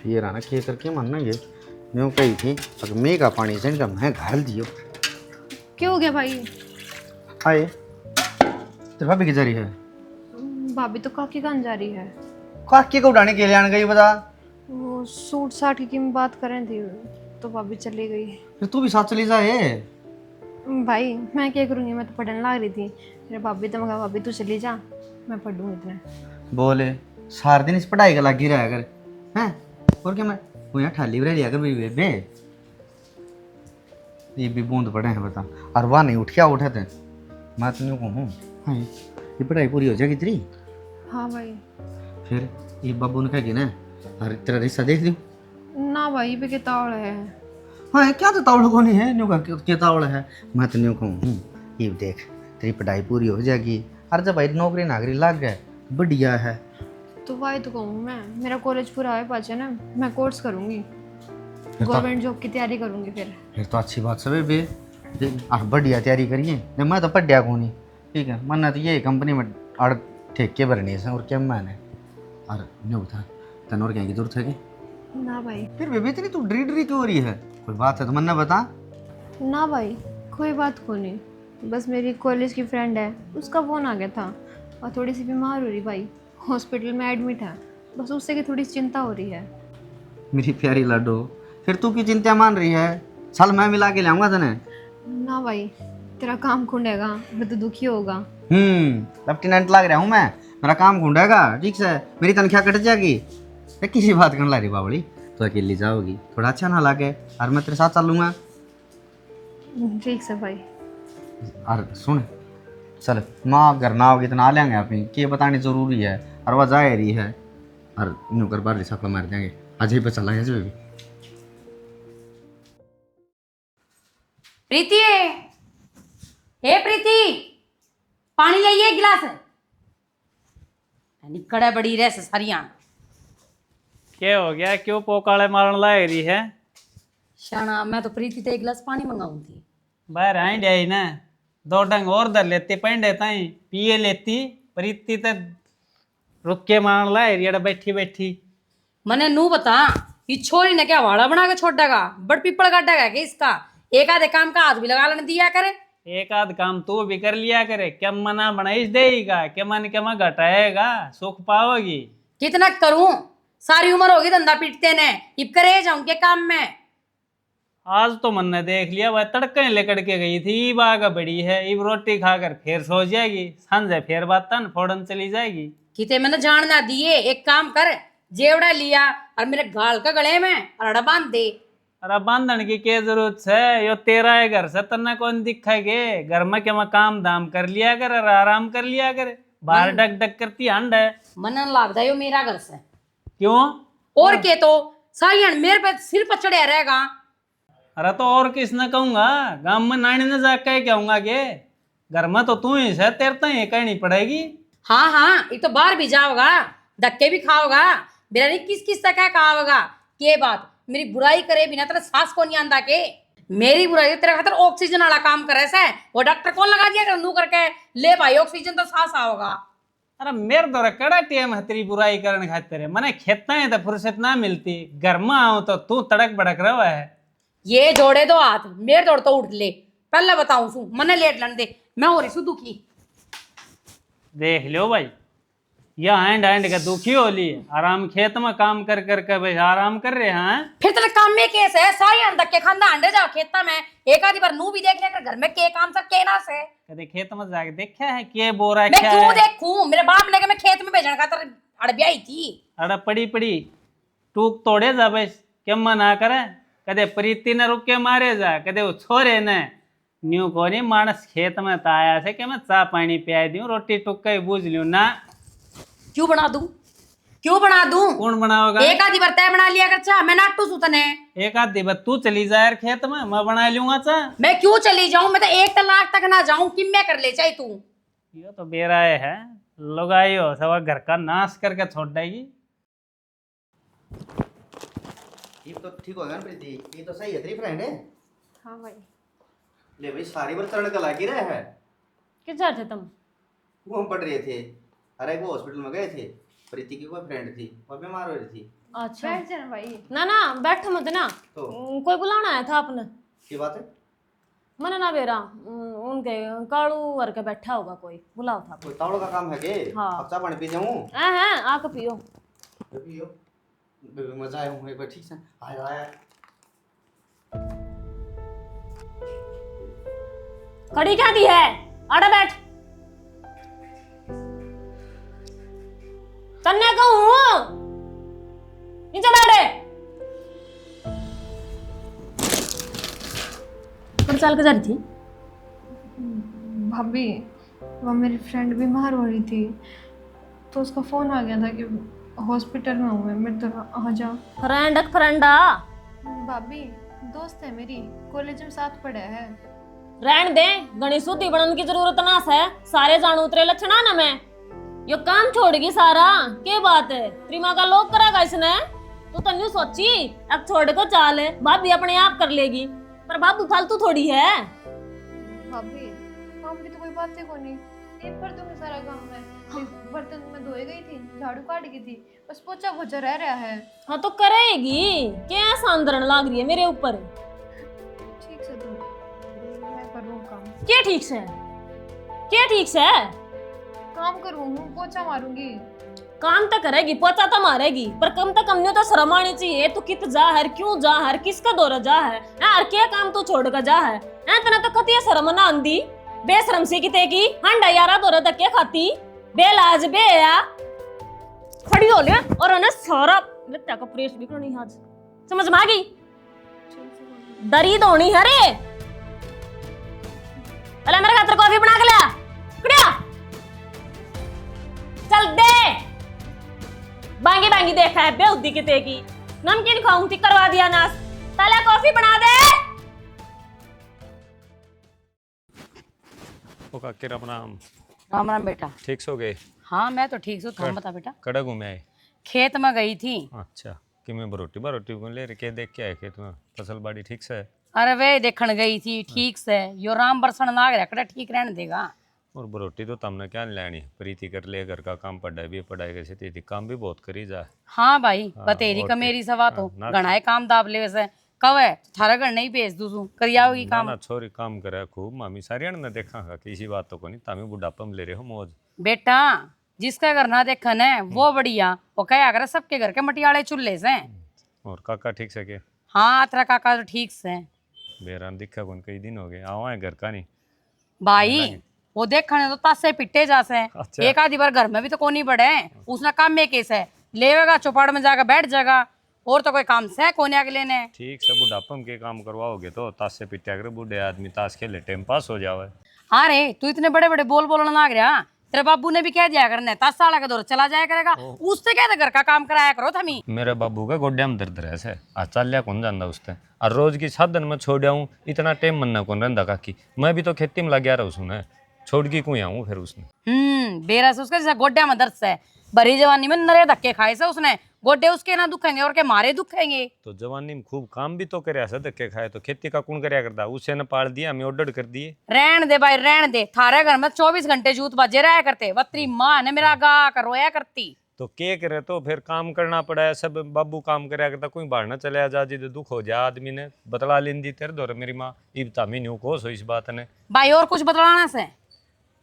फिर आना खे करके मानना ये यूँ कही थी अगर मैं का पानी से इनका मैं घाल दियो। क्या हो गया भाई? आए तेरे भाभी की जरी है। भाभी तो काकी कहाँ जा रही है? काकी को उठाने के लिए आने गई बता। वो सूट साट की मैं बात कर रही थी तो भाभी चली गई। फिर तू भी साथ चली जाए। भाई मैं क्या करूँगी, मैं तो पढ़ने लग रही थी। मेरे भाभी तो मगा भाभी तू चली जा, मैं पढ़ूँ इतने। बोले सारा दिन इस पढ़ाई का लगी रहा कर हैं और क्या मैं वो यहाँ ठाली रह लिया कर भी बेबे। ये भी बूंद पड़े हैं बता और वह नहीं उठ क्या उठे थे मैं तो नहीं कहूँ। हाँ ये पढ़ाई पूरी हो जाएगी तेरी। हाँ भाई। फिर ये बाबू ने कहेगी ना अरे तेरा रिश्ता देख दी। ना भाई पे किताब है। हाँ ये क्या तो तावड़ को नहीं है न्यू का क्या तावड़ है। मैं तो न्यू कहूँ ये देख तेरी पढ़ाई पूरी हो जाएगी और जब भाई नौकरी नागरी लग गए बढ़िया है। तो भाई तो कहूँ मैं, मेरा कॉलेज पूरा है पाचे ना, मैं कोर्स करूँगी, गवर्नमेंट जॉब की तैयारी करूँगी। फिर तो अच्छी बात सब है और बढ़िया तैयारी करिए नहीं मैं तो पढ़िया को नहीं ठीक है मन तो ये कंपनी में और ठेके भरने से और क्या मैंने और नहीं था तन और क्या की जरूरत है कि ना भाई। फिर बेबी तेरी तू ड्री ड्री क्यों हो रही है कोई बात है तो मन बता। ना भाई कोई बात को नहीं, बस मेरी कॉलेज की फ्रेंड है, उसका फ़ोन आ गया था और थोड़ी सी बीमार हो रही भाई, हॉस्पिटल में एडमिट है, बस उससे की थोड़ी चिंता हो रही है। मेरी प्यारी लाडो फिर तू की चिंता मान रही है चल मैं मिला के लाऊंगा तने। ना भाई तेरा काम खुंडेगा, मैं तो दुखी होगा। लेफ्टिनेंट लग रहा हूँ मैं मेरा काम खुंडेगा ठीक से मेरी तनख्वाह कट जाएगी। किसी बात करने ला रही बावड़ी तो अकेली जाओगी थोड़ा अच्छा ना लगे और मैं तेरे साथ चलूंगा। ठीक से भाई। और सुन चल माँ घर ना होगी तो ना लेंगे अपनी कि बतानी जरूरी है और वह जा रही है और नौकर बार सकल मार देंगे आज ही पे चलेंगे जो भी। प्रीति हे प्रीति पानी लाइए एक गिलास निकड़े बड़ी रह सरिया। क्या हो गया क्यों पोकाले मारन लाए रही है। शाना मैं तो प्रीति ते एक गिलास पानी मंगाऊं थी। बाहर आई जाई ना दो डंग और धर लेते पेंडे ताई पिए लेती प्रीति ते रुक के मारन लाए रही है बैठी बैठी। मने नू बता ये छोरी ने क्या वाड़ा बना के छोड़ देगा, बड़ पीपल काटेगा कि इसका एक आधे काम का हाथ भी लगा लेने दिया करे। एक आध काम तू भी कर लिया करे क्या मना बनाइश देगा क्या मन क्या मैं घटाएगा सुख पाओगी। कितना करूं, सारी उम्र होगी धंधा पीटते ने, इब करे जाऊं के काम में। आज तो मन ने देख लिया वह तड़के लेकर के गई थी बागा बड़ी है इब रोटी खाकर फिर सो जाएगी संजय फिर बात तन फोड़न चली जाएगी। किते मैंने जान ना दिए, एक काम कर जेवड़ा लिया और मेरे गाल का गले में अड़ा बांध दे। अरे बांधन की क्या जरूरत है यो तेरा है घर से तना कौन दिखाएगे घर में क्या मैं काम दाम कर लिया कर और आराम कर लिया कर बाहर डक डक करती हंड है। मन लगता है मेरा घर से क्यों और के तो सारी हंड मेरे पे सिर पर चढ़िया रहेगा। अरे तो और किसने कहूंगा गांव में नानी ने जाकर कहूंगा के घर में तो तू ही है तेरे तो ही कहनी पड़ेगी। हाँ हाँ ये तो बाहर भी जाओगा धक्के भी खाओगा, मेरा नहीं किस किस तक कहावगा के बात मेरी बुराई करे बिना तेरा सांस को नहीं आंदा के मेरी बुराई तेरे खातर ऑक्सीजन वाला काम करे से वो डॉक्टर कौन लगा दिया नू करके ले भाई ऑक्सीजन तो सांस आओगा। अरे मेरे दौरा कड़ा टेम है तेरी बुराई करने खातिर मने खेता है तो फुर्सत ना मिलती घर में आऊं तो तू तड़क भड़क रहा है। ये जोड़े दो हाथ मेरे दौड़ तो उठ ले पहले बताऊं सू मने लेट लन दे मैं हो रही सू दुखी। देख लो भाई या हैंड हैंड का दुखी हो ली आराम खेत में काम कर कर के भाई आराम कर रहे हैं। फिर तेरे काम में केस है सारी अंदर के खांदा अंडे जाओ खेता में एक आधी बार नू भी देख लेकर घर में के काम सब के ना से कदे खेत में जाके देखा है के बोरा मैं क्या क्यों है। देखूं मेरे बाप ने के मैं खेत में भेजने का तर अड़बियाई थी। अरे पड़ी पड़ी टूक तोड़े जा बस क्या मना करे कदे प्रीति ने रुक के मारे जा कदे वो छोरे ने न्यू को नहीं मानस खेत में ताया से कि मैं चाह पानी पिया दूं रोटी टुक्का बूझ लूं ना। क्यों बना दूं, क्यों बना दूं? कौन बनाओगा एक आधी बार तय बना लिया कर चा मैं नाटू सुतने। एक आध दिन तू चली जा यार खेत में मैं बना लूंगा चा। मैं क्यों चली जाऊं, मैं तो एक तलाक तक ना जाऊं कि मैं कर ले चाहे तू। ये तो बेराए है लुगाई हो सब घर का नाश करके छोड़ देगी। ये तो ठीक होगा ना प्रीति ये तो सही है तेरी फ्रेंड है। हाँ भाई। ले भाई सारी बार चढ़ का लागी रहे है किस जा थे तुम? वो हम पढ़ रहे थे अरे वो हॉस्पिटल में गए थे प्रीति की कोई फ्रेंड थी वो बीमार हो रही थी अच्छा बैठ जाना भाई। ना ना बैठो मत ना, तो? कोई बुलाना आया था आपने? की बात है? मैंने ना बेरा उनके कालू वर के बैठा होगा, कोई बुलाओ था। कोई तावड़ो का काम है के? हाँ। अब चाय पानी पी जाऊं? हैं आके पियो। पियो। बेबी मजा आया हूं एक बार, ठीक से आया आया। खड़ी क्या दी है, आड़ा बैठ। तन्ने कहूँ नीचे बैठे, पर चल के जा रही थी। भाभी वो मेरी फ्रेंड बीमार हो रही थी, तो उसका फ़ोन आ गया था कि हॉस्पिटल में हूँ मैं, मेरे तरह आ जा। फ्रेंडा भाभी दोस्त है मेरी, कॉलेज में साथ पढ़ा है। रहन दे, गणी सूती बनने की जरूरत ना है, सारे जानू उतरे लक्षणा ना मैं। यो काम छोड़गी सारा, के बात है तेरी माँ का लोग करेगा इसने। तू तो न्यू सोची अब छोड़ को चाल, भाभी अपने आप कर लेगी, पर बाबू फालतू थोड़ी है। भाभी काम की तो कोई बात ही नहीं, एक कर दूंगी सारा काम मैं। बर्तन में धोए गई थी, झाड़ू काट गई थी, बस पोछा पोछा रह रहा है। हाँ तो करेगी, क्या सांदरण लाग रही है मेरे ऊपर। ठीक से तो मैं करूँ काम, क्या ठीक से, क्या ठीक से काम करूँ, पोछा मारूंगी। काम तो करेगी, पोछा तो मारेगी, पर कम तो कम नहीं तो शर्म आनी चाहिए। तू कित जा है, क्यों जा है, किसका दौरा जा है, और क्या काम तू छोड़ कर जा है। तना तो कती शर्म ना आंदी, बेशरम सी किते की हंडा यारा दौरा तक क्या खाती, बेलाज बेया खड़ी हो ले और उन्हें सारा लत्ता का प्रेस भी करनी आज, समझ में आ गई। दरी धोनी है रे, अरे मेरे खातर कॉफी बना के ला कुड़िया, चल दे। बांगी बांगी देखा है बेउद्दी किते की, नमकीन खाऊंगी करवा दिया नास, ताला कॉफी बना दे। ओ काके राम राम। राम राम बेटा। ठीक सो गए? हाँ मैं तो ठीक हूँ, तुम बता बेटा। कड़ा घूमे आए? खेत में गई थी। अच्छा कि मैं बरोटी बरोटी को ले के देख के आए खेत में, फसल बाड़ी ठीक से है? अरे वे देखने गई थी, ठीक से यो राम बरसन नाग रखड़ा ठीक रहने देगा। और बरोटी तो तुमने क्या लेनी, प्रीति कर ले, घर का काम पढ़ाई भी पढ़ाई कैसे थी, काम भी बहुत करी जा। हाँ भाई हाँ, बतेरी और का मेरी सवा तो ना- घना है काम दाब ले वैसे कव है थारा घर नहीं भेज दूसू करियाओगी ना काम। ना छोरी काम करे खूब, मामी सारी ने देखा किसी बात तो को नहीं, तामी बुढ़ापा में ले रहे हो मौज। बेटा जिसका घर ना देखन है वो बढ़िया, वो क्या करे सबके घर के मटियाले चूल्हे से। और काका ठीक से के? हाँ तेरा काका तो ठीक से। बेरान दिखा कौन, कई दिन हो गए आओ है घर का नहीं भाई वो देखने तो तासे पिट्टे जासे अच्छा। एक आधी बार घर में भी तो कोनी पड़े, उसने काम में केस है लेवेगा चौपाड़ में जाकर बैठ जाएगा, और तो कोई काम से कोने आगे लेने। ठीक से बुढ़ापा में के काम करवाओगे तो ताश से पिट्या कर, बूढ़े आदमी ताश खेले टाइम पास हो जावे। हाँ रे तू इतने बड़े बड़े बोल बोलने लग रहा, तेरे बाबू ने भी कह दिया करने 10 साल का दौर चला जाया करेगा, उससे क्या घर का काम कराया करो थमी। मेरे बाबू का गोड्या में दर्द रहे से आज चल लिया कौन जानता उसने, और रोज की साधन में छोड़ आऊँ इतना टाइम मनना कौन रहा काकी, मैं भी तो खेती में लग गया रहा उसने, छोड़ की कोई आऊँ फिर उसने। बेरा से उसका जैसा गोड्या में दर्द से भरी जवानी में नरे धक्के खाए से उसने, गोड्डे उसके ना दुखेंगे और के मारे दुखेंगे। तो जवानी में खूब काम भी तो करया से, धक्के खाए तो खेती का कौन करया करता, उसे ने पाल दिया हमें ऑर्डर कर दिए। रहन दे भाई रहन दे, थारे घर में 24 घंटे जूत बजे रहा करते, वत्री माँ ने मेरा गा कर रोया करती। तो के करे तो फिर काम करना पड़ा है, सब बाबू काम करया करता, कोई बाहर न चले जा जी दुख हो जा आदमी ने, बतला लेंदी तेरे दौर मेरी माँ इब तामी न्यू को सो इस बात ने। भाई और कुछ बतलाना से?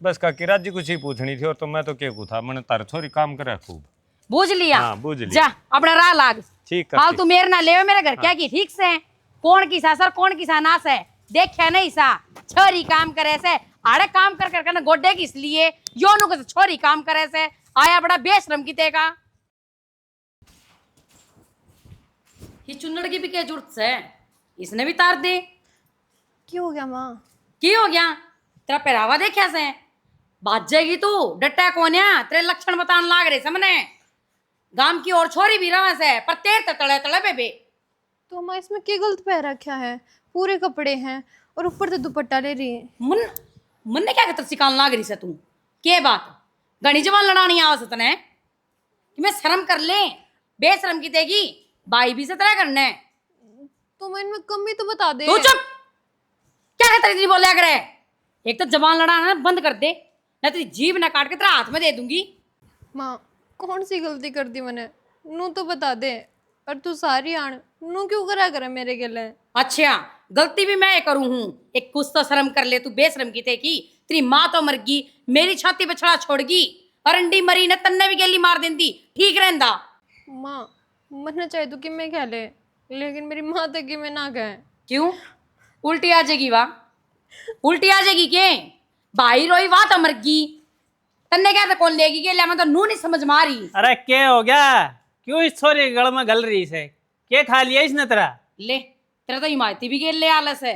बस काकी राजी कुछ ही पूछनी थी, और तो मैं तो के था मैंने तार छोरी काम करे खूब। बूझ लिया? हाँ बूझ लिया। जा अपना राह लाग, ठीक हाल काकी। तू मेरे ना ले मेरे घर क्या की ठीक से कौन की सासर कौन की सानास है देखा नहीं सा, छोरी काम करे से आड़े काम कर कर ना गोड्डे की, इसलिए योनु को छोरी काम करे से आया बड़ा बेशरम की तेगा। ये चुन्नड़ की भी क्या जरूरत है, इसने भी तार दे। क्यों हो गया माँ? की हो गया, तेरा पहरावा देखा से बाज जाएगी तू, डट्टा कोन्या तेरे लक्षण बतान लाग रहे सामने, गांव की और छोरी भी रहा से पर तेर तड़े तड़े पे तो माँ इसमें क्या गलत पहन रखा है, पूरे कपड़े हैं और ऊपर से दुपट्टा ले रही है। मुन मुन ने क्या कहता सिकान लाग रही से तू, के बात गणी जवान लड़ानी आवश्यक ने कि मैं शर्म कर ले, बेशरम की देगी बाई भी से तरह करने। तो मैं इनमें कमी तो बता दे। तू चुप, क्या कहता तेरी बोलिया करे, एक तो जवान लड़ाना बंद कर दे, मैं तेरी जीभ ना काट के तेरा हाथ में दे दूंगी। माँ कौन सी गलती कर दी मैंने, नू तो बता दे। पर तू सारी आण नू क्यों करा करे मेरे गले। अच्छा, गलती भी मैं करूं हूं। एक कुछ तो शर्म कर ले, तू बेशरम की थे की तेरी माँ तो मर गई, मेरी छाती पे छड़ा छोड़ गई, और अंडी मरी ने तन्ने भी गेली मार देंदी, ठीक रहंदा। माँ मरना चाहे तो कि मैं कह ले, लेकिन मेरी माँ तक कि मैं ना कहे। क्यों उल्टी आ जाएगी वाह, उल्टी आ जाएगी के? भाई रोई वाह तो मर गई, तन्ने क्या कौन लेगी के? मैं तो नू नहीं समझ मारी। अरे क्या हो गया, क्यों इस छोरी गल में गल रही से? क्या खा लिया इसने तेरा? ले तेरा तो हिमायती भी गेल ले आलस है।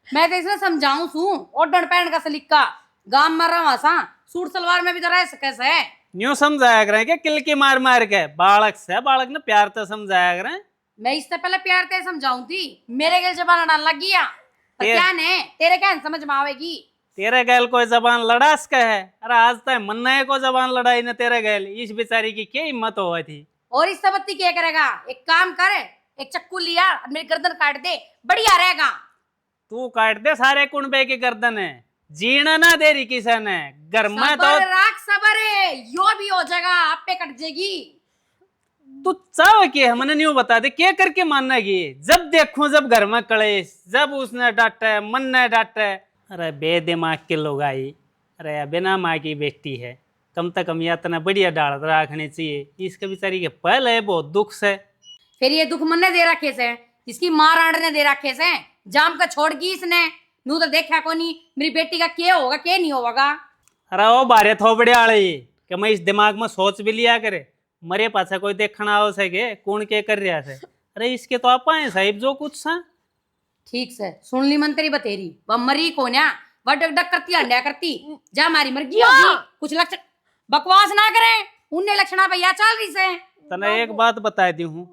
मैं तो इसने समझाऊं सू ओढ़न पहन का सलीका, गांव में रहा सा सूट सलवार में भी तो रह सके से। न्यू समझाया करें क्या किल की मार मार के? बालक से बालक ने प्यार तो समझाया करें। मैं इससे पहले प्यार ते समझाऊं थी, मेरे गेल जबान डाल लग गया। पर क्या ने तेरे क्या समझ में आवेगी? तेरे गैल कोई जबान लड़ास का है? अरे आज तक मन्ना को जबान लड़ाई ने तेरे गैल, इस बेचारी की क्या हिम्मत हुआ थी? और इस सबत्ती क्या करेगा? एक काम कर, एक चक्कू लिया और मेरी गर्दन काट दे, बढ़िया रहेगा। तू काट दे सारे कुंबे की गर्दन है, जीना ना दे रही किसी ने घर में तो। सबर राख सबर है, यो भी हो जाएगा, आपे कट जाएगी। तू चाह के हमने न्यू बता दे क्या करके मानना की? जब देखूं जब घर में कलेश, जब उसने डांटे मन ने डांटे। अरे बेदिमाग के लोग आई, अरे बिना माँ की बेटी है, कम से कम या इतना बढ़िया डाल रखनी चाहिए। इसके बेचारी के पहले है बहुत दुख से। फिर ये दुख मन ने दे रखे से, इसकी माँ रांड ने दे रखे से, जाम का छोड़ गई इसने। नू तो देखा को नहीं मेरी बेटी का क्या होगा क्या नहीं होगा। अरे वो बारे थोपड़े आले कि मैं इस दिमाग में सोच भी लिया करे, मरे पाछा कोई देखना हो सके कौन के कर रहा है। अरे इसके तो आप आए साहिब जो कुछ सा। ठीक से सुन ली मंत्री बतेरी, वह मरी को ना, वह डक डक करती अंडा करती, जा मारी मर गई होगी। कुछ लक्षण बकवास ना करें, उन्ने लक्षणा भैया चल रही से। तने एक बात बता दी हूँ,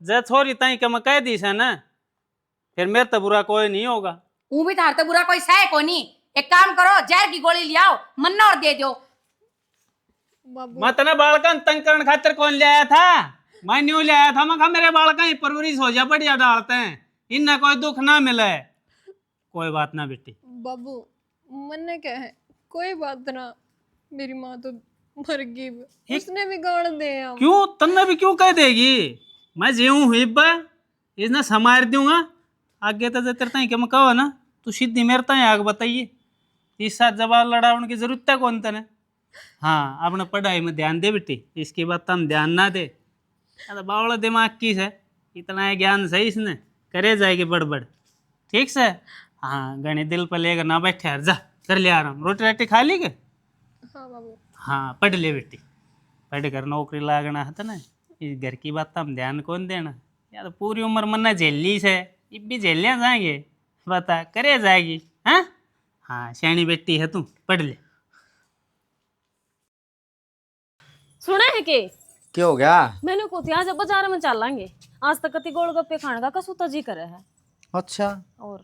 जब छोरी ताई के मैं कह दी से ना, फिर मेरे तो बुरा कोई नहीं होगा। ऊ भी थार तो बुरा कोई सह को नहीं। एक काम करो, जहर की गोली ले आओ, मन्ना और दे दो। मैं तने बालका तंग करने खातिर कौन ले आया था? मैं न्यू ले आया था, मैं कहा मेरे बालका ही परवरिश हो जा, बढ़िया डालते हैं, इन्हें कोई दुख ना मिले। कोई बात ना बेटी। बाबू मन ने क्या है, कोई बात ना, मेरी माँ तो मर गई, उसने भी गाड़ दे हम। क्यों तन्ने भी क्यों कह देगी? मैं जीऊँ हुई बा, इसने समार दूंगा आगे तो तेरे ताई के मैं कहो ना, तू सीधी मेरे ताई आग बताइए, इस साथ जवाब लड़ाने की जरूरत है कौन तने? हाँ अपने पढ़ाई में ध्यान दे बेटी, इसकी बात हम ध्यान ना दे। अरे बावड़ा दिमाग की है, इतना ज्ञान सही इसने, करे जाएगी बड़बड़, ठीक से। हाँ गणी दिल पर लेकर ना बैठे यार, जा कर ले आराम, रोटी राटी खा ली के? हाँ बाबू। हाँ पढ़ ले बेटी, पढ़ कर नौकरी लागना है ना, इस घर की बात हम ध्यान कौन देना यार। पूरी उम्र मन्ना झेली से, अब भी झेलियाँ जाएंगे, बता करे जाएगी। हाँ हाँ सयानी बेटी है तू, पढ़ ले। सुना है कि क्या हो गया? मैंने को आज बाजार में चलेंगे, आज तक कति गोलगप्पे खाने का कसू तजी करे है। अच्छा और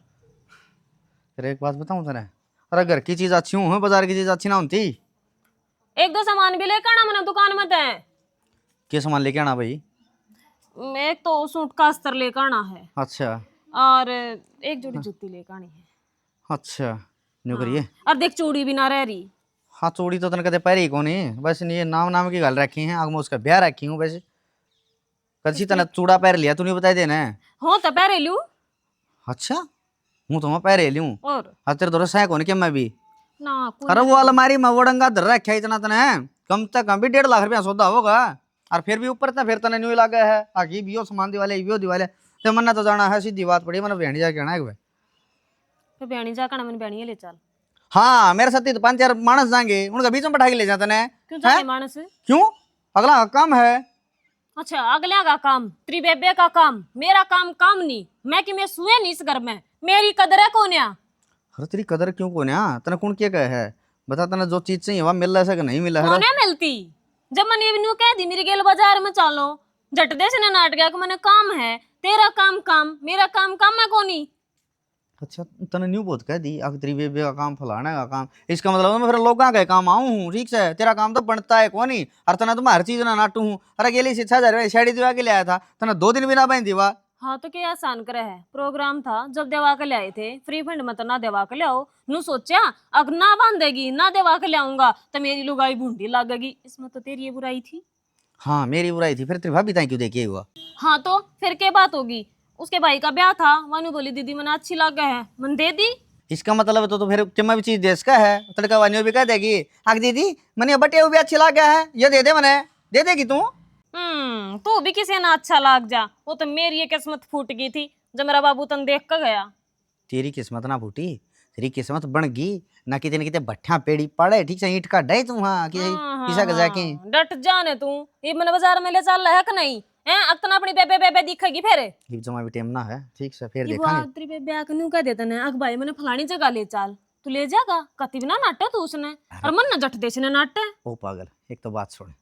फिर एक बात बताऊं तेरे, अरे घर की चीज अच्छी हूँ, बाजार की चीज अच्छी ना होती। एक दो सामान भी लेकर आना मैंने दुकान में दे। क्या सामान लेके आना भाई? एक तो सूट का अस्तर लेकर आना है, अच्छा और एक जोड़ी जूती लेकर आनी है। अच्छा न्यू करिए। और देख चूड़ी भी ना रह रही। हाँ चूड़ी तो तने कदे पैरी ही कोनी, बस ये नाम नाम की गल रखी है, आग में उसका ब्याह रखी हूँ वैसे। कदी तने चूड़ा पैर लिया, तू नहीं बताई देना। हो तो पहरे लू। अच्छा हूँ तो मैं पैरे लियूँ, और तेरे तो रसा कोनी क्या मैं भी? ना कोई अरे वो अलमारी में वो डंगा धर रखा है इतना तने, कम से कम भी 1.5 लाख रुपया सौदा होगा, और फिर भी ऊपर फिर तने न्यू लगा है आगे भी सामान दिवाले भी दिवाले। तो मन्ना तो जाना है, सीधी बात पड़ी, मैंने भेंडी जाके आना है भाई। फिर ब्याणी जाकर मैंने ब्याणी ले चल। हाँ मेरे साथ ही तो 5-4 मानस जाएंगे, उनका बीच में बैठा के ले जाते हैं। क्यों जाते मानस? क्यों? अगला काम है। अच्छा अगले का काम, तेरी बेबे का काम, मेरा काम काम नहीं। मैं कि मैं सुए नहीं इस घर में, मेरी कदर है कौन? अरे तेरी कदर क्यों को ना, तने कौन क्या कहे है? बता तने जो चीज चाहिए वहाँ मिल रहा है कि नहीं मिल रहा है? कौन मिलती? जब मैंने न्यू कह दी मेरी गेल बाजार में चलो, झट दे से नाट गया कि मैंने काम है, तेरा काम काम, मेरा काम काम है कोनी। अच्छा तने न्यू बहुत कह दी, अगर तेरी बेबे का काम फलाना का काम, इसका मतलब मैं फिर लोग का काम आऊँ हूँ, ठीक से? तेरा काम तो बनता है कौन ही, और तना तो मैं हर चीज ना नाटू हूँ। अरे गेली 6,000 साड़ी दिवा के ले आया था, तना 2 दिन भी ना बहन दीवा। हाँ तो क्या आसान करे है, प्रोग्राम था जब देवा के ले आए थे, फ्री फंड में तो ना देवा के ले आओ। नू सोचा अगर ना बांधेगी ना देवा के ले आऊंगा तो मेरी लुगाई भूंडी लगेगी, इसमें तो तेरी ये बुराई थी। हाँ मेरी बुराई थी, फिर तेरी भाभी ताई क्यों देखी हुआ? हाँ तो फिर क्या बात होगी? उसके भाई का ब्याह था, मानू बोली दीदी मने अच्छी लग है, मन दे दी। इसका मतलब है तो फिर चम्मा भी चीज देश का है, तड़का वानियों भी कह देगी आग दीदी मने बटे हुए अच्छी लग गया है, ये दे दे मने, दे देगी तू? तू भी किसी ना अच्छा लग जा। वो तो मेरी ये किस्मत फूट गई थी जब मेरा बाबू तन देख कर गया। तेरी किस्मत ना फूटी, तेरी किस्मत बन गई ना, कितने कितने भट्ठा पेड़ी पड़े ठीक से ईंट का डे तू, हाँ कि किसा गजा के डट जाने तू। ये मैंने बाजार में ले चल रहा है कि नहीं है? अब तो ना अपनी बेबे बेबे दिखेगी फिर। हिप जमा भी टेम ना है, ठीक से फिर ये देखेंगे। तेरी बेबे आके न्यू कह देता ने, अग भाई मैंने फलानी जगह ले चल, तू ले जाएगा? कति भी ना नाटे तू उसने, और मन न जट देश ने नाटे। ओ पागल, एक तो बात सुन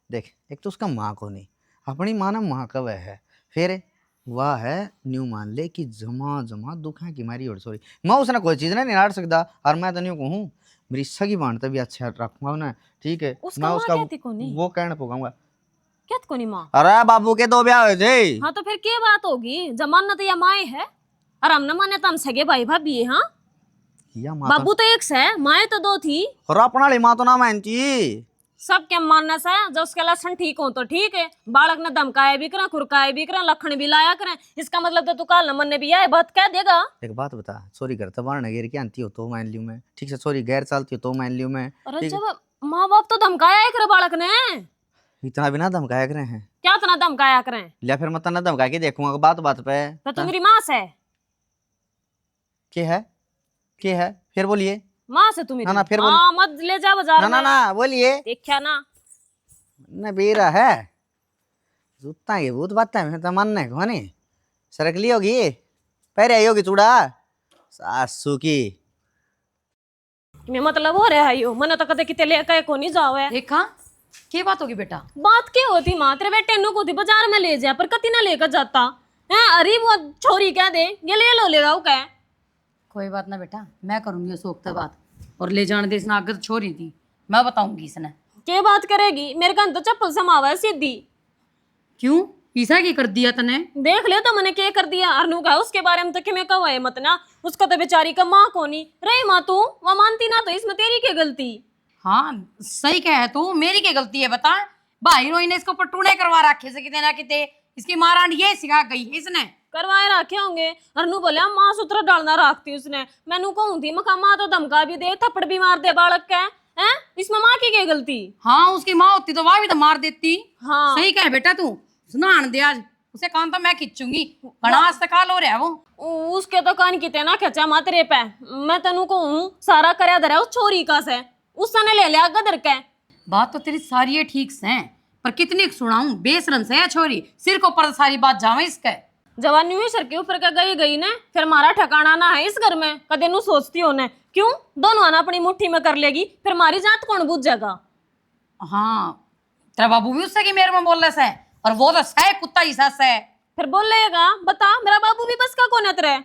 देख, एक तो उसका माँ को नहीं, अपनी माँ ना माँ का वह है, फिर वाह है न्यू मान ले कि जमा जमा दुख है कि मारी और सॉरी मैं उसने कोई चीज नहीं निहार सकता, और मैं तो न्यू कहूँ मेरी सगी बाण तभी अच्छा रखूंगा ना, ठीक है उसका मैं माँ उसका कहती कोनी? वो कहने पोगाऊंगा। क्या कोनी माँ? अरे बाबू के 2 ब्याह हुए थे। हाँ तो फिर क्या बात होगी? जमाना तो या माए है, और हम न माने तो हम सगे भाई भाभी है। हाँ या माता बाबू तो एक से, माए तो 2 थी। और अपना वाली माँ तो ना मानती। सब क्या मानना सा जो उसके लक्षण ठीक हो तो ठीक है। बालक ने धमकाए भी करें, खुरकाए भी करें, लखन भी लाया करें, इसका मतलब तो तू काल न मन ने भी आए बात कह देगा। एक बात बता, चोरी करता बाहर गिर के आती हो तो मान लियो मैं, ठीक से चोरी गैर चालती हो तो मान लियो मैं। अरे ठीक है? जब माँ बाप तो धमकाया है करे बालक ने। इतना बिना धमकाया करे हैं, क्या इतना धमकाया करें? या फिर मत ना धमका के देखूंगा बात बात पे। तो तू मेरी माँ से? क्या है, क्या है फिर बोलिए। माँ से तू मेरी? ना, फिर बोल। हाँ मत ले जा बाजार ना ना में। ना बोलिए देखा ना न बेरा है जूता ये भूत बात है, मैं तो मानने को नहीं सरक ली होगी, पहरे आई होगी चूड़ा सासू की। मैं मतलब हो रहा है यो, मैंने तो कदे किते लेके को नहीं जावे। देखा क्या बात होगी बेटा? बात क्या होती माँ? तेरे बेटे नु को थी बाजार में ले जा, पर कति ना लेकर जाता है। अरे वो छोरी कह दे ये ले लो, ले रहा हूँ क्या? कोई बात ना बेटा, मैं करूंगी उस वक्त बात, और ले जाने दे, इसने आगे तो छोरी थी, मैं बताऊंगी इसने। क्या बात करेगी? मेरे कान तो चप्पल समावा है सीधी। क्यों ईसा की कर दिया तने? देख ले तो मैंने क्या कर दिया। अरनू का उसके बारे में तो कि मैं कहा है मत ना, उसका तो बेचारी का माँ कोनी रही। माँ तू वह मानती ना, तो इसमें तेरी क्या गलती? हाँ सही कहे तू, मेरी क्या गलती है बता? भाई रोई ने इसको पटूने करवा रखे से किते ना किते, इसकी महारानी ये सिखा गई है इसने। करवाए रखे होंगे। अरनू बोले माँ सूत्र डालना रखती उसने, मैनू कहूँ थी मखा माँ तो धमका भी दे, थप्पड़ भी मार दे बालक का है, इसमें माँ की क्या गलती? हाँ उसकी माँ होती तो वह भी तो मार देती। हाँ सही कहे बेटा तू, सुनान दे आज उसे, कान तो मैं खींचूंगी, बड़ा अस्पताल हो रहा है वो। उसके तो कान किते ना खचा माँ तेरे पे। मैं तेनू कहूँ सारा करया धरा उस छोरी का से, उसने ले लिया गदर के। बात तो तेरी सारी है ठीक से, पर कितनी सुनाऊं, बेशरम से है छोरी, सिर को ऊपर सारी बात जावे इसके। जवानी हुई सर के ऊपर का गई गई ने, फिर मारा ठिकाना ना है इस घर में। कदे नू सोचती हो ने क्यों दोनों आना अपनी मुट्ठी में कर लेगी, फिर मारी जात कौन बूझेगा? हाँ तेरा बाबू भी उससे की मेरे में बोल रहा है, और वो तो सह कुत्ता ही सस है। फिर बोल लेगा बता, मेरा बाबू भी बस का कौन है तेरे?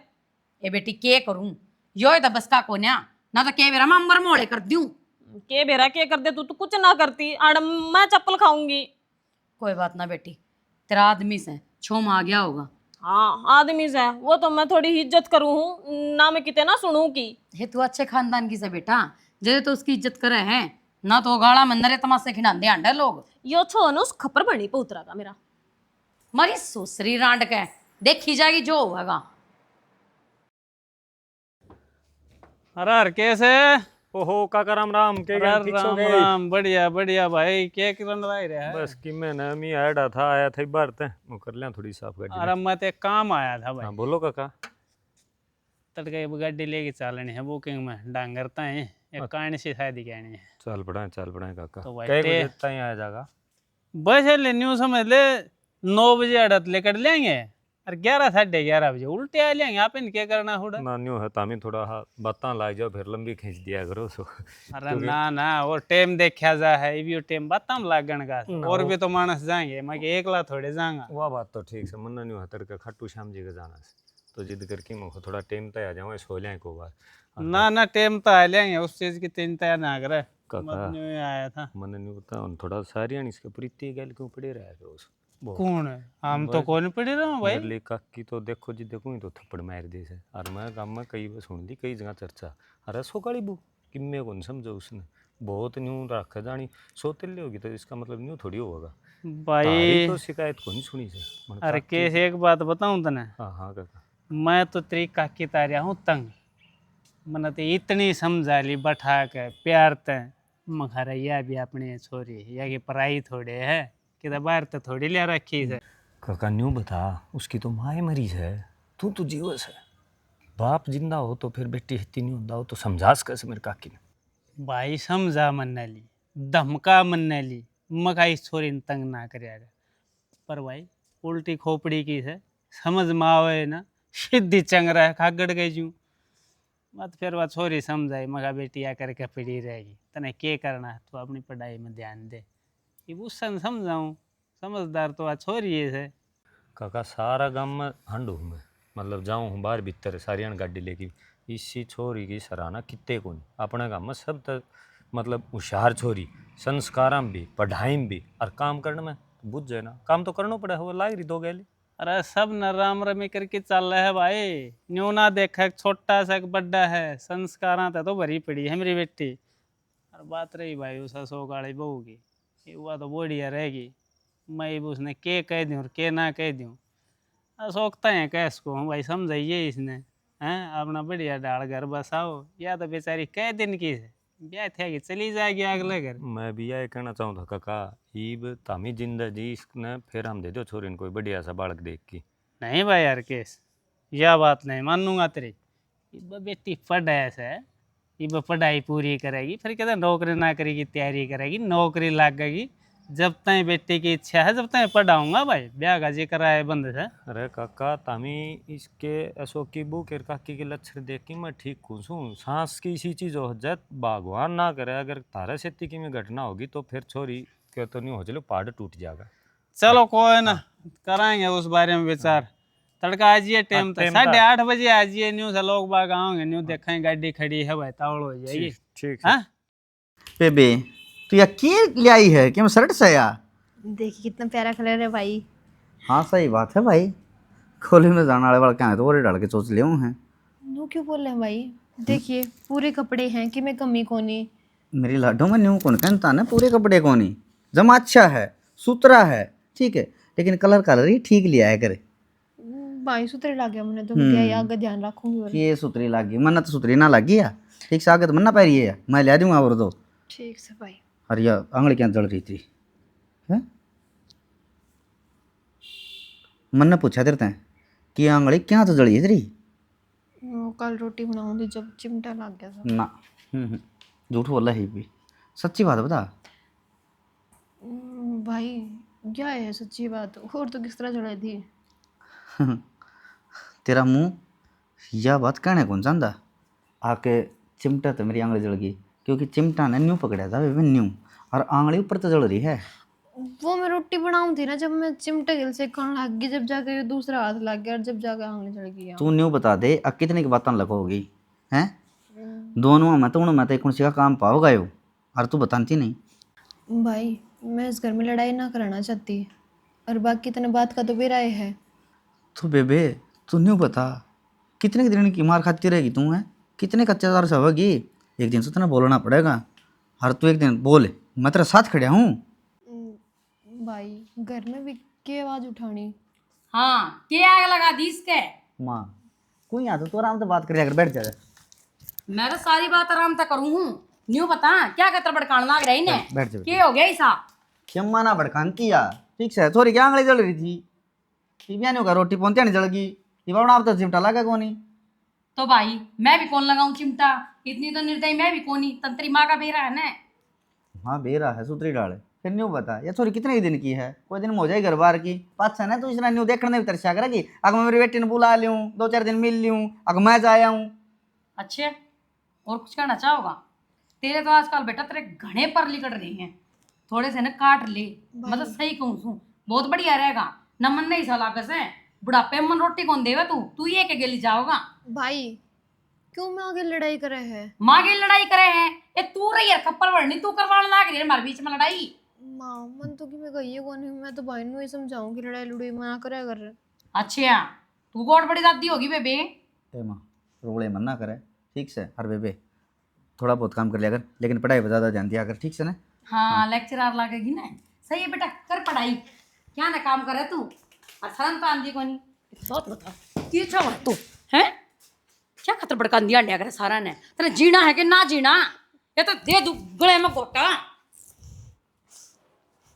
ए बेटी के करूं, यो तो बस का कोन्या ना, तो के मेरा मम्बर मोड़े कर दूं। के बेरा के कर दे, तू तो कुछ ना करती। आड़ मैं चप्पल खाऊंगी। कोई बात ना बेटी, तेरा आदमी से छोम आ गया होगा। हाँ आदमी से वो तो मैं थोड़ी इज्जत करूँ हूँ ना, मैं किते ना सुनूं की। ये तू अच्छे खानदान की से बेटा, जे तो उसकी इज्जत करे है ना, तो गाड़ा मंदरे तमाशे खिलाते आंडे लोग। यो छो ना उस खपर बनी पोतरा का मेरा। मारी सुसरी रांड के देखी जाएगी जो होगा। अरे कैसे? ओहो काका राम राम के अरे गए, फिक्स हो राम गए? राम, बढ़िया बढ़िया भाई, क्या करन रहा है? बस कि मैंने मी आया था, आया था बार ते वो कर लिया थोड़ी साफ गाड़ी अरे में। मैं तो काम आया था भाई। हाँ बोलो काका। तड़के गाड़ी लेके चलनी है बुकिंग में, डांगरता है एक कहानी सी शादी कहनी है। चल पड़ा काका। तो भाई कई ते- बजे तक आ जाएगा? बस ले न्यू समझ ले 9 बजे अड़त लेकर लेंगे, और 11 साढ़े 11 बजे उल्टे आ लेंगे। आप इन क्या करना थोड़ा? नानियो है तामी थोड़ा बातां लाग जाओ, फिर लंबी खींच दिया करो सो। अरे ना ना वो टाइम देखा जा है, ये टाइम बताम लागण का, और भी तो मानस जाएंगे, मैं एकला थोड़े जाऊंगा। वह बात तो ठीक है, मन नहीं हतर का खट्टू श्याम जी का जाना से, तो जिद करके मुझे थोड़ा टाइम तय आ जाऊँ, सो लें को बार। ना ना टाइम तो आ लेंगे, उस चीज की चिंता ना करे। काका मत नहीं आया था। मन नहीं पता थोड़ा सारी इसके प्रीति गल क्यों पड़े रहा है रोज। कौन है? हम तो कौन पढ़े रहे हो भाई। मेरे लिए काकी तो देखो जी देखूँ ही तो थप्पड़ मार दे से, और मैं गाँव में कई बार सुन ली कई जगह चर्चा। अरे सो काली बू किम्मे कौन समझो उसने, बहुत न्यू रखा जानी सोते ले होगी, तो इसका मतलब न्यू थोड़ी होगा। तारी भाई तो शिकायत को नहीं सुनी से मन अरे काकी। केस एक बात बताऊं तने, हाँ हाँ काका। मैं तो तेरी काकी तारिया हूँ तंग। मन ते इतनी समझा ली बैठा के प्यार ते, मखा यह भी अपनी छोरी या की पराई थोड़े है कि बाहर तो थोड़ी ले रखी है। काका न्यू बता, उसकी तो माँ मरीज है, तू तो जीवस है। बाप जिंदा हो तो फिर बेटी हित्ती नहीं होता हो तो समझास कैसे मेरे काकी ने। भाई समझा मन ली, धमका मन ली, मका इस छोरी ने तंग ना कर। पर भाई उल्टी खोपड़ी की है, समझ में आवे ना, सीधी चंग रहा है खागड़ गई जूं। मत फिर वह छोरी समझाई, मगा बेटी आ करके पड़ी रहेगी, तने के करना है तो अपनी पढ़ाई में ध्यान दे। ये उसने समझाऊं, समझदार तो आ छोरी है। काका सारा गांव में हंड हूँ मैं, मतलब जाऊँ हूँ बाहर भीतर सारियान गाड़ी लेके, इसी छोरी की सराहना कितने को नहीं। अपने गांव में सब तक मतलब होशियार छोरी, संस्कार में भी पढ़ाई में भी और काम करने में बुझ जाए ना, काम तो करना पड़े वो लाग रही दो गैली। अरे सब न राम रमी करके चल रहा है भाई, न्यू ना देखा एक छोटा सा एक बड्डा है, संस्कारां तो भरी पड़ी है मेरी बेटी। और बात रही भाई उस अशोक वाली बहू की, ये हुआ तो बढ़िया रहेगी। मैं भी उसने के कह दूँ और के ना कह दूँ, अशोकता है कह इसको हूँ भाई, समझाइए इसने। हैं अपना बढ़िया डाल घर बसाओ, या तो बेचारी कह दिन की है ब्याह थे कि चली जाएगी अगले घर। मैं भी यह कहना चाहूँ था काका, ईब तामी जिंदा जी इसने फिर हम दे दो छोरी ने कोई बढ़िया सा बालक देख की। नहीं भाई यार केस, यह बात नहीं मानूंगा तेरी। ये बेटी पढ़ ऐसा है, ये पढ़ाई पूरी करेगी फिर कहते नौकरी ना करेगी तैयारी करेगी, नौकरी लगेगी। जब तक बेटी की इच्छा है जब तक पढ़ाऊंगा भाई, ब्याह का जिक्र आए बंद है। अरे काका तामी इसके अशोक की बू के काकी के लक्षण देख के मैं ठीक खुश हूँ। सांस की इसी चीज हो जाए, भगवान ना करे अगर तारा से की में घटना होगी तो फिर छोरी के तो नहीं हो चलो पहाड़ टूट जाएगा। चलो कोई ना, कराएंगे उस बारे में विचार। तड़का आ जाइए टाइम तक, 8:30 आ जाइए, न्यू से लोग बाग आओगे, न्यू देखेंगे गाड़ी खड़ी है भाई, तावड़ हो जाएगी। ठीक है। हाँ बेबे तू या के ले आई है कि मैं शर्ट से या। देखिए कितना प्यारा कलर है भाई। हाँ सही बात है भाई, खोली में जाने वाले वाला क्या है तो वो डाल के सोच ले हैं। नो क्यों बोल रहे हैं भाई, देखिए पूरे कपड़े हैं कि मैं कमी कोनी। मेरी लाडो में न्यू कौन कहता ना, पूरे कपड़े को नहीं, जमा अच्छा है, सुथरा है, ठीक है, लेकिन कलर कलर ही ठीक लिया है करे। भाई सुथरे लग गया मैंने तो, मैं क्या आगे ध्यान रखूंगी। और ये सुथरी लागी मन्ना तो सुथरी ना लागी या, ठीक से आगे तो मन्ना पैरी है, मैं ले दूंगा और दो। ठीक से भाई। अरे यार आंगली क्या जल रही थी है, मन्ना पूछा तेरे तैं कि आंगली क्या तो जली है तेरी। वो कल रोटी बनाऊंगी जब चिमटा लग गया था। ना झूठ बोला ही भी, सच्ची बात बता। भाई क्या है सच्ची बात, और तो किस तरह चढ़ाई थी। तेरा मुंह यह बात कहने कौन चाहता, आके चिमटा तो मेरी आंगली जल गई क्योंकि चिमटा ने न्यू पकड़ा था बेबे न्यू, और आंगली ऊपर तो जल रही है। वो मैं रोटी बनाऊं थी ना, जब मैं चिमटे गिल से खाने लग गई, जब जाके ये दूसरा हाथ लग गया और जब जाके आंगली चढ़ गई। तू न्यू बता दे अब कितने की बातें लगोगी हैं, दोनों में तो कौन सी का काम पाओगा यो, और तू बताती नहीं। भाई मैं इस घर में लड़ाई ना कराना चाहती, और बाकी इतने बात का तो बेरा है। तो बेबे तू न्यू बता कितने दिन की मार खाती रहेगी तू है, कितने कच्चे दार से होगी, एक दिन से तो ना बोलना पड़ेगा, हर तू एक दिन बोल मैं तेरे साथ खड़ा हूँ। भाई घर में भी के आवाज उठानी। हाँ के आग लगा दी इसके। माँ कोई यहाँ तो आराम से बात कर अगर बैठ जा। मैं तो सारी बात आराम से करूँ हूँ, न्यू बता क्या कतर बड़कान लाग रही ने, बैठ जा के हो गया ऐसा। क्षमा ना भड़कानती या, ठीक से थोड़ी क्या आंगली जल रही थी, बिया नहीं होगा रोटी पहुंचा नहीं जल गई, ये बाबा आप तो चिमटा लगा कौन। तो भाई मैं भी कौन लगाऊं चिमटा, इतनी तो निर्दयी मैं भी कौन ही, तंत्री माँ का बेरा है ना। हाँ बेरा है सुतरी डाले, फिर न्यू बता ये थोड़ी कितने ही दिन की है, कोई दिन हो जाए घर बार की पाँच है तो इसने न्यू देखने भी तरसा करेगी, अगर मैं मेरी बेटी ने बुला लूँ 2-4 दिन मिल लूँ, अगर मैं जाया हूँ। अच्छे और कुछ कहना चाहोगा, तेरे तो आजकल बेटा तेरे घने पर लिकड़ रहे हैं, थोड़े से ना काट ले, मतलब सही कहूँ सू बहुत बढ़िया रहेगा। न मन नहीं सलाह से बुढ़ापे में मन रोटी कौन देगा, तू ये के गेली जाओगा। भाई क्यों मैं आगे लड़ाई करे है। माँ की लड़ाई करे हैं ये तू रही है, खप्पर बढ़नी तू करवाने लाग रही है हमारे बीच में लड़ाई। माँ मन तो कि मैं गई कौन हूँ, मैं तो भाई ਨੂੰ ही समझाऊं कि लड़ाई लड़ाई मना करे कर। अच्छा तू बहुत बड़ी दादी होगी बेबे। ए माँ रोड़े मना करे ठीक से, हर बेबे थोड़ा बहुत काम कर लिया कर, लेकिन पढ़ाई पर ज़्यादा ध्यान दिया कर ठीक से ना। हाँ लेक्चरार लागेगी ना, सही है बेटा, कर पढ़ाई, क्या ना काम करे तू, और शर्म तो आंधी को नहीं। बहुत बता ये क्या हुआ तू है, क्या खतर बड़का दिया अंडिया करे सारा ने, तेरे जीना है कि ना जीना, ये तो दे दू गले में गोटा।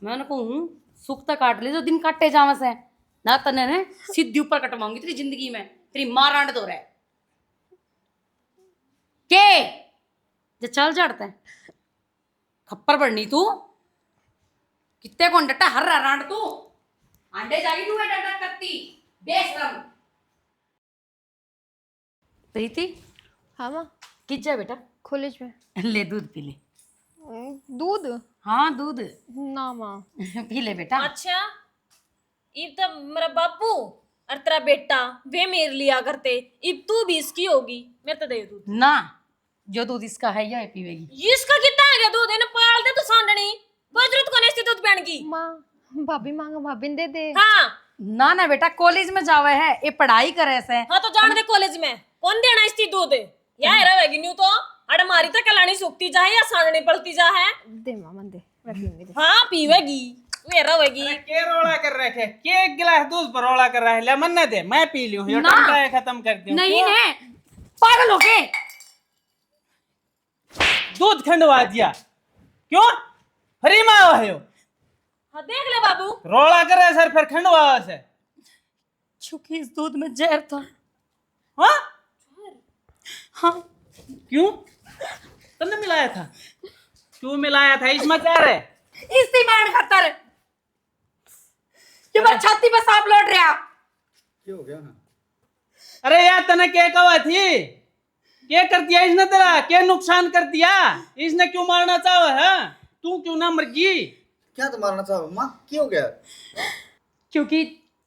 मैं उनको हूँ सुख तक काट ले जो दिन काटे जावा से ना, तने ने सीधी ऊपर कटवाऊंगी तेरी जिंदगी में, तेरी माँ रांड दो रहे के जो चल जाते हैं खप्पर बढ़नी तू, कितने कौन डटा हर रांड तू, अंडे जागी तू डटा करती बेशरम। प्रीति हाँ माँ, किस जा बेटा, कॉलेज में। ले दूध पी ले। दूध? हाँ दूध ना माँ। पी ले बेटा। अच्छा, इब तब मेरा बापू और तेरा बेटा वे मेरे लिया करते, इब तू भी इसकी होगी, मैं तो दे दूध। ना जो दूध इसका है यह पीवेगी। इसका कितना है दूध, इन्हें पाल दे तो सांडनी, कोई जरूरत को नहीं दूध पीने की। माँ भाभी मांगा, भाभी ने दे दे। हाँ ना ना बेटा, कॉलेज में जावे है, ये पढ़ाई करे से। हाँ तो जान दे कॉलेज में कौन देना इसकी दूध, या रहेगी न्यू तो अरे मारी तो कलानी सूखती जा है या सांडनी पड़ती जा है। दे मामा दे, मैं पीऊंगी दे। हाँ पीवेगी वे रहेगी। के रोड़ा कर रखे, के एक गिलास दूध पर रोड़ा कर रहा है, ले मन न दे, मैं पी लूं, ये ना। टंका खत्म कर दूं। नहीं ने पागल हो गए, दूध खंडवा दिया क्यों, फ्री में आवा है हाँ देख ले बाबू, रोड़ा करे सर फिर खंडवा से। चूंकि इस दूध में जहर था। हाँ हाँ क्यों, तुमने मिलाया था, क्यों मिलाया था, इसमें क्या है, इसी मान खतर ये बार छाती पे सांप लौट रहा। क्या हो गया? अरे यार तने क्या कहा थी, क्या कर दिया इसने तेरा, क्या नुकसान कर दिया इसने, क्यों मारना चाहो है, तू क्यों ना मर गई। क्या तो मारना चाहो माँ, क्या हो गया? क्योंकि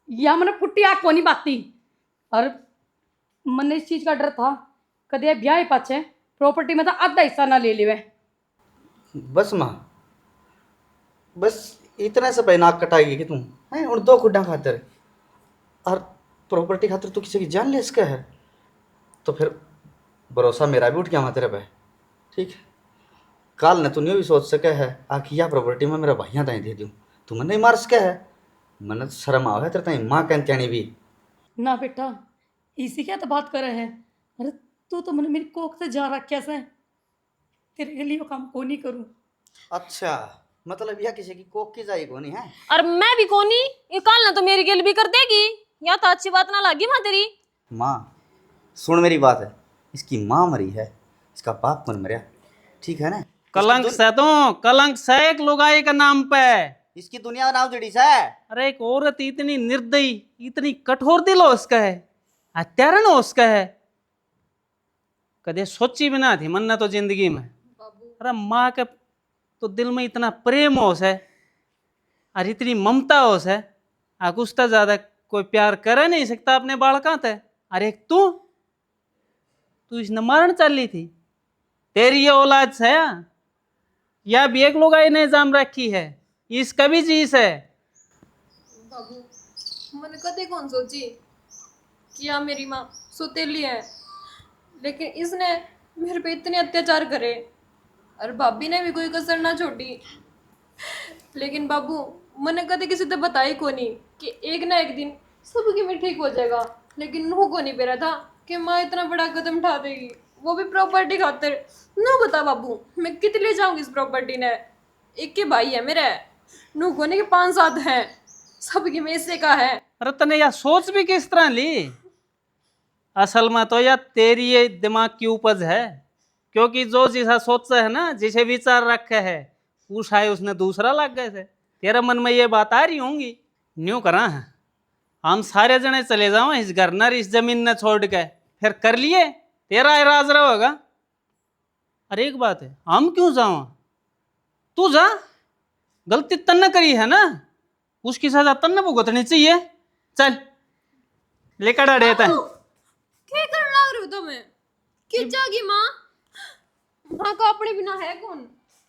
यह मैंने पुट्टी आग को नहीं बाती, और मन इस चीज का डर था कदे ब्याह पाछे प्रॉपर्टी में तो आधा हिस्सा ना ले लेवे। बस माँ, बस इतना से पे नाक कटाएगी कि तुम हैं उन दो खुड्डा खातर, और प्रॉपर्टी खातर तू किसी की जान ले इसका है, तो फिर भरोसा मेरा भी उठ गया वहाँ तेरे पे। ठीक है, काल ने तू नहीं भी सोच सके है आखिर यह प्रॉपर्टी में मेरा भाइयाँ ताई दे दूँ, तू मन नहीं मार सके है, मन शर्म आवे तेरे ताई माँ कहते आनी भी। ना बेटा इसी क्या तो बात कर रहे हैं, अरे तू तो मैंने मेरी कोख से जा रखा से, तेरे लिए वो काम को नहीं करूँ। अच्छा, मतलब यह किसी की कोक की जाएगी नहीं है? और मैं भी कोनी, ये काल ना तो मेरी गिल भी कर देगी, या तो अच्छी बात ना लगी माँ तेरी। माँ सुन मेरी बात है, इसकी माँ मरी है, इसका बाप कौन मरिया, ठीक है ना? कलंक से तो कलंक से एक लुगाई का नाम पे, इसकी दुनिया नाम जड़ी सा है। अरे एक औरत इतनी निर्दयी, इतनी कठोर दिल हो उसका है, हत्यारण हो उसका है, कदे सोची भी ना थी मन ने तो जिंदगी में। अरे माँ के तो दिल में इतना प्रेम हो है और इतनी ममता हो है, उससे ज्यादा कोई प्यार कर नहीं सकता अपने बालका ते। अरे एक तू इसने मारण चली थी, तेरी ये औलाद से या भी एक लोग ने जाम रखी है, इसका भी चीज है। बाबू मैंने कदे कौन सोची कि यह मेरी माँ सुतेली है, लेकिन इसने मेरे पे इतने अत्याचार करे और भाभी ने भी कोई कसर ना छोड़ी। लेकिन बाबू मैंने कदे किसी से बताई को नहीं कि एक ना एक दिन सबकी में ठीक हो जाएगा, लेकिन नू को नहीं पेरा था कि माँ इतना बड़ा कदम उठा देगी, वो भी प्रॉपर्टी खातिर। नू बता बाबू मैं कितने ले जाऊंगी इस प्रॉपर्टी ने, एक के भाई है मेरे, नू कोने के 5-7 हैं, सबकी में इससे का है। अरे तने यह सोच भी किस तरह ली, असल में तो यह तेरी ये दिमाग की उपज है, क्योंकि जो जैसा सोचता है ना, जिसे विचार रखे है, वो शायद उसने दूसरा लग गए थे, तेरे मन में ये बात आ रही होंगी। न्यू करा है हम सारे जने चले जाओ इस घर न इस जमीन न छोड़ के, फिर कर लिए तेरा इराज रहेगा। अरे एक बात है, हम क्यों जाओ, तू जा, गलती तन्ने करी है ना, उसकी सजा तन्ने भुगतनी चाहिए। चल लेकर आ देता है। क्या करने लग रही हो तुम्हें, किस जागी माँ, माँ का अपने बिना है कौन।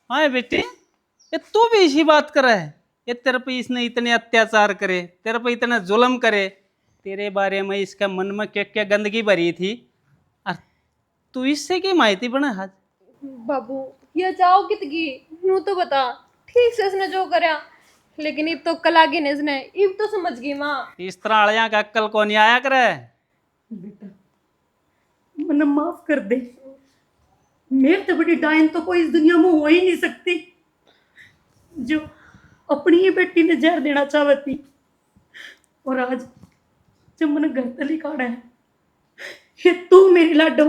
हाँ बेटे, ये तू भी इसी बात कर रहा है, ये तेरे पे इसने इतने अत्याचार करे, तेरे पे इतना जुल्म करे, तेरे बारे में इसका मन में क्या क्या गंदगी भरी थी, और तू इससे की माहिती बना आज। बाबू ये जाओ कितगी नू तो बता, ठीक से इसने जो करया, लेकिन इब तो कल आगे ने इसने इब तो समझ गई माँ। इस तरह अड़िया का अक्कल को नहीं आया करे। बेटा मन माफ कर दे, मेरे तो बड़ी डायन तो कोई इस दुनिया में हो ही नहीं सकती जो अपनी ही बेटी ने जहर देना चाहती। और आज जब मैंने घर तली काढ़ा है, ये तू मेरी लाडो,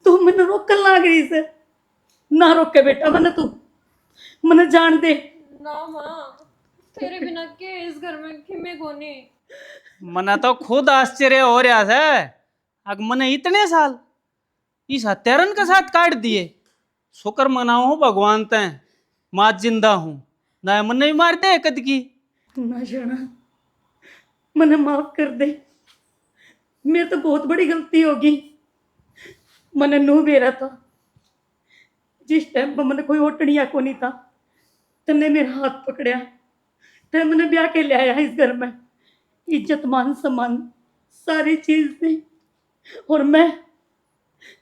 तू मैंने रोकन लाग रही से ना रोके बेटा, मैंने जान दे। ना माँ, तेरे बिना के इस घर में खिमे कोनी। मना तो खुद आश्चर्य हो रहा है, अग मने इतने साल इस हत्यारन के साथ काट दिए। शुक्र मनाओ हूँ भगवान ते माँ जिंदा हूँ, ना मने भी मार दे कद की। ना जाना, मैंने माफ कर दे, मेरे तो बहुत बड़ी गलती होगी। मैंने नू बेरा था जिस टाइम पर मैंने कोई ओटनिया को नहीं था, तन्ने मेरा हाथ पकड़या, तब मैंने ब्याह के ले आया इस घर में, इज्जत मान सम्मान सारी चीज थी। और मैं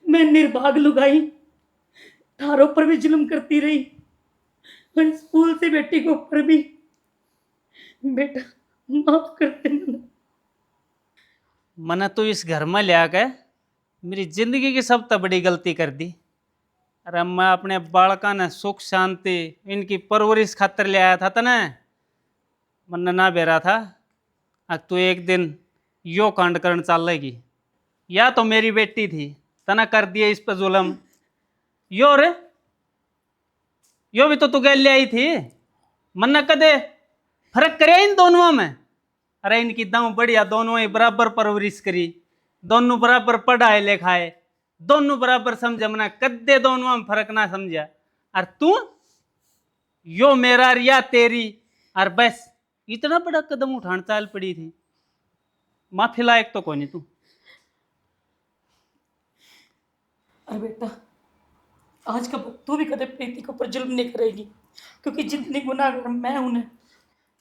निर्भाग लुगाई थारों पर भी जुल्म करती रही, और स्कूल से बेटी के ऊपर भी। बेटा माफ करते मैंने। मने तो इस घर में ले आके मेरी जिंदगी की सब तो बड़ी गलती कर दी। अरे मैं अपने बालका ने सुख शांति इनकी परवरिश खातर ले आया था तने, मन ना बेरा था अब तू एक दिन यो कांड करने चल लेगी। या तो मेरी बेटी थी तना कर दिए इस पर जुल्म, यो रे यो भी तो तू गैल ले आई थी। मन न कदे फर्क करे इन दोनों में। अरे इनकी दांव बढ़िया, दोनों ही बराबर परवरिश करी, दोनों बराबर पढ़ाए लिखाए, दोनों बराबर समझे, मना कदे दोनों में फर्क ना समझा। और तू यो मेरा या तेरी, और बस इतना बड़ा कदम उठाने चाल पड़ी थी। माफी लायक तो कोई नहीं तू। अरे बेटा आज का बाद तू भी कदे प्रीति के ऊपर जुल्म नहीं करेगी, क्योंकि जितनी गुनाहगार मैं हूं ना,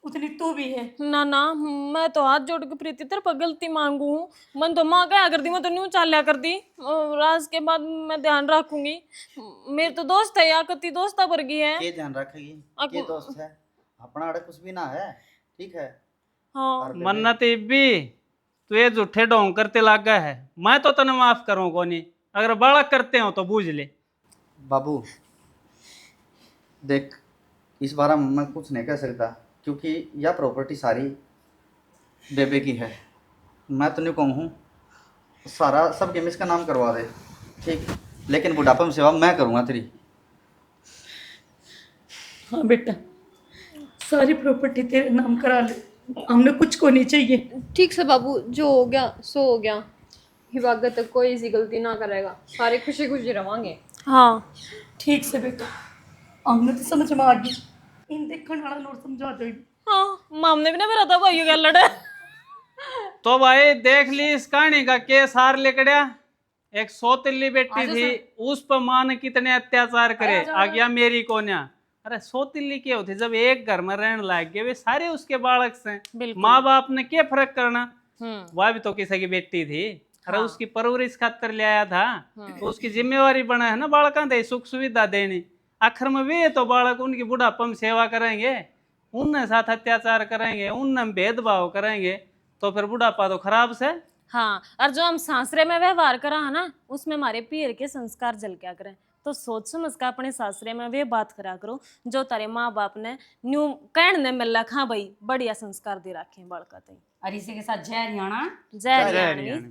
उतनी तू भी है। ना ना, मैं तो हाथ जोड़ के प्रीति तेरे पर गलती मांगू हूँ। मन तो माँ क्या कर दी, मैं तो न्यू चाल लिया कर दी। और आज के बाद मैं ध्यान रखूंगी। मेरे तो दोस्त है, याकती दोस्ता वर्गी है। ये ध्यान रखेगी, ये दोस्त है अपना, अड़े कुछ भी ना है, ठीक है। हाँ और बेटे, मन्नत इब्बी तू ये झूठे ढोंग करते लागा है, मैं तो तने माफ करूँ को नहीं। अगर बालक करते हो तो बूझ ले। बाबू देख, इस बारे में मैं कुछ नहीं कह सकता, क्योंकि यह प्रॉपर्टी सारी बेबे की है। मैं तो नहीं कहूँ सारा सब गेम इसका नाम करवा दे, ठीक, लेकिन बुढ़ापे में सेवा मैं करूँगा तेरी। हाँ बेटा, सारी प्रॉपर्टी तेरे नाम करा ले, हमने कुछ को नहीं चाहिए। ठीक से बाबू, जो हो गया सो हो गया। हिवागत तक कोई ऐसी गलती ना करेगा, सारे खुशी खुशी रवांगे। हाँ ठीक से बेटा, हमने तो समझ में आ गई, इन देखने वाला लोग समझा दो। हाँ, मामने भी ना मेरा था भाई क्या लड़े। तो भाई देख ली इस कहानी का केस हार लेकड़िया। एक सौतेली बेटी थी, उस पर माँ ने कितने अत्याचार करे, आ गया मेरी कोन्या। अरे सौतेली क्या होती, जब एक घर में रहने लायक गए, वे सारे उसके बालक से, माँ बाप ने क्या फर्क करना। वह भी तो किसी की बेटी थी, अरे उसकी परवरिश खातर ले आया था, तो उसकी जिम्मेवारी बना है ना बालका दे सुख सुविधा देनी। आखिर में वे तो बालक उनकी बुढ़ापा में सेवा करेंगे, उनके साथ अत्याचार करेंगे, उनमें भेदभाव करेंगे, तो फिर बुढ़ापा तो खराब से। हाँ, और जो हम सासरे में व्यवहार करा है ना, उसमें हमारे पीर के संस्कार झल क्या करें। तो सोच समझ कर अपने सासरे में वे बात करा करो जो तारे माँ बाप ने न्यू कहने मिल रखा। हाँ भाई, बढ़िया संस्कार दे रखे बालका। और इसी के साथ जय हरियाणा, जय हरियाणा।